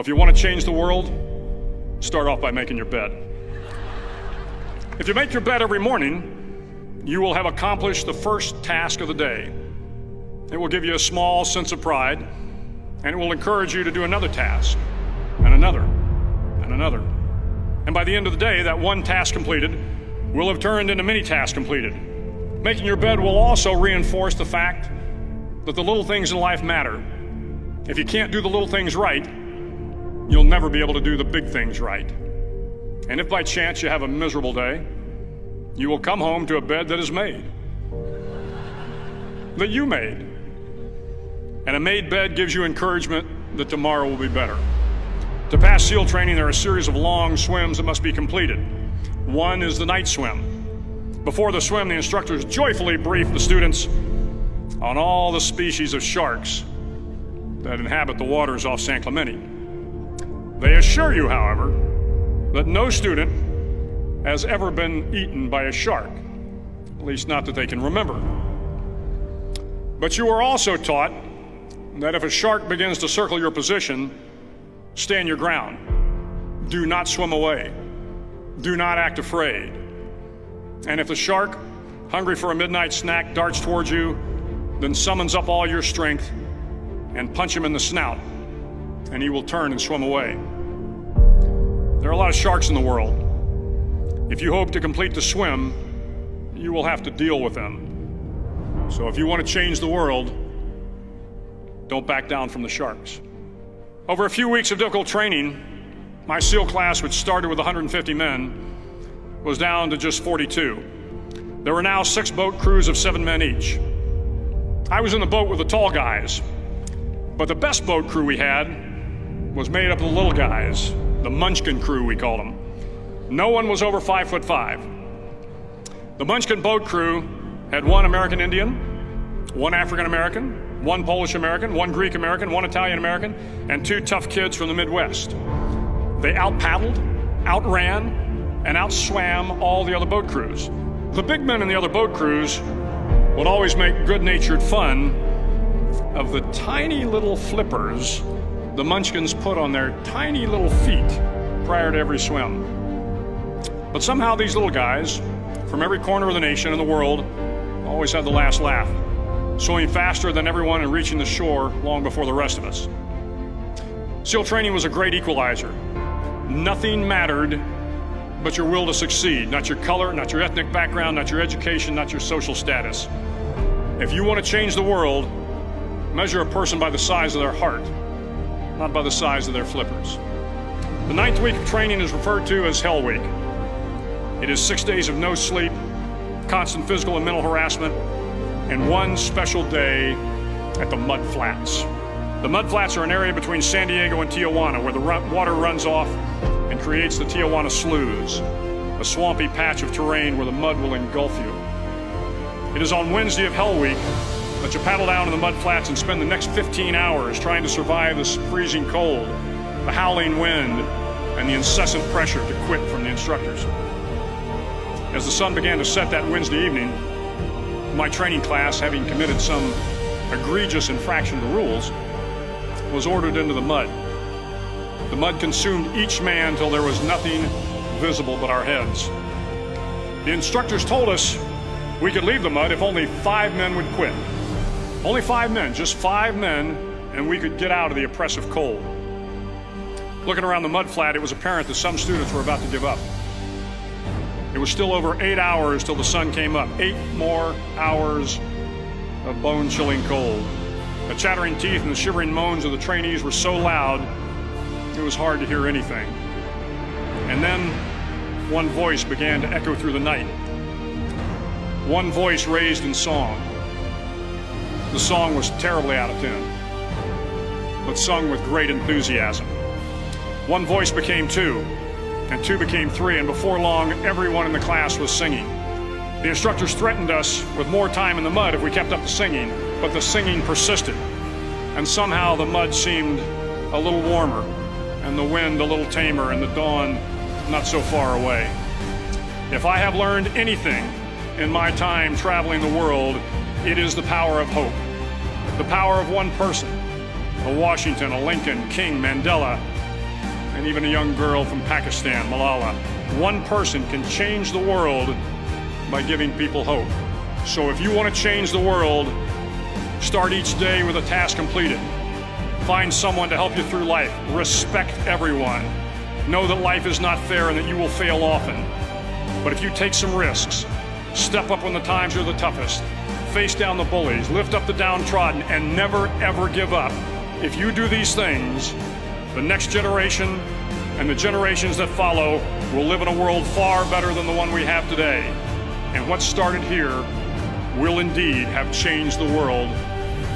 If you want to change the world, start off by making your bed. If you make your bed every morning, you will have accomplished the first task of the day. It will give you a small sense of pride, and it will encourage you to do another task, and another, and another. And by the end of the day, that one task completed will have turned into many tasks completed. Making your bed will also reinforce the fact that the little things in life matter. If you can't do the little things right, you'll never be able to do the big things right. And if by chance you have a miserable day, you will come home to a bed that is made, that you made. And a made bed gives you encouragement that tomorrow will be better. To pass SEAL training, there are a series of long swims that must be completed. One is the night swim. Before the swim, the instructors joyfully brief the students on all the species of sharks that inhabit the waters off San Clemente. They assure you, however, that no student has ever been eaten by a shark, at least not that they can remember. But you are also taught that if a shark begins to circle your position, stand your ground. Do not swim away. Do not act afraid. And if the shark, hungry for a midnight snack, darts towards you, then summons up all your strength and punch him in the snout, and he will turn and swim away. There are a lot of sharks in the world. If you hope to complete the swim, you will have to deal with them. So if you want to change the world, don't back down from the sharks. Over a few weeks of difficult training, my SEAL class, which started with 150 men, was down to just 42. There were now 6 boat crews of 7 men each. I was in the boat with the tall guys, but the best boat crew we had was made up of the little guys, the Munchkin crew, we called them. No one was over 5'5". The Munchkin boat crew had 1 American Indian, 1 African American, 1 Polish American, 1 Greek American, 1 Italian American, and 2 tough kids from the Midwest. They out-paddled, outran, and outswam all the other boat crews. The big men in the other boat crews would always make good-natured fun of the tiny little flippers the Munchkins put on their tiny little feet prior to every swim. But somehow these little guys from every corner of the nation and the world always had the last laugh, swimming faster than everyone and reaching the shore long before the rest of us. SEAL training was a great equalizer. Nothing mattered but your will to succeed, not your color, not your ethnic background, not your education, not your social status. If you want to change the world, measure a person by the size of their heart, not by the size of their flippers. The 9th week of training is referred to as Hell Week. It is 6 days of no sleep, constant physical and mental harassment, and 1 special day at the Mud Flats. The Mud Flats are an area between San Diego and Tijuana where the water runs off and creates the Tijuana Sloughs, a swampy patch of terrain where the mud will engulf you. It is on Wednesday of Hell Week that you paddle down to the Mud Flats and spend the next 15 hours trying to survive the freezing cold, the howling wind, and the incessant pressure to quit from the instructors. As the sun began to set that Wednesday evening, my training class, having committed some egregious infraction to rules, was ordered into the mud. The mud consumed each man till there was nothing visible but our heads. The instructors told us we could leave the mud if only 5 men would quit. Only 5 men, just 5 men, and we could get out of the oppressive cold. Looking around the mud flat, it was apparent that some students were about to give up. It was still over 8 hours till the sun came up. 8 more hours of bone-chilling cold. The chattering teeth and the shivering moans of the trainees were so loud, it was hard to hear anything. And then one voice began to echo through the night. One voice raised in song. The song was terribly out of tune, but sung with great enthusiasm. One voice became 2, and 2 became 3, and before long, everyone in the class was singing. The instructors threatened us with more time in the mud if we kept up the singing, but the singing persisted, and somehow the mud seemed a little warmer, and the wind a little tamer, and the dawn not so far away. If I have learned anything in my time traveling the world, it is the power of hope. The power of one person, a Washington, a Lincoln, King, Mandela, and even a young girl from Pakistan, Malala. One person can change the world by giving people hope. So if you want to change the world, start each day with a task completed. Find someone to help you through life. Respect everyone. Know that life is not fair and that you will fail often. But if you take some risks, step up when the times are the toughest, face down the bullies, lift up the downtrodden, and never, ever give up. If you do these things, the next generation and the generations that follow will live in a world far better than the one we have today. And what started here will indeed have changed the world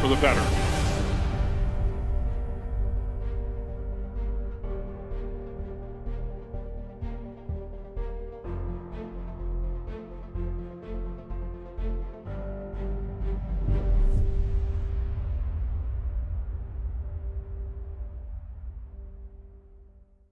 for the better.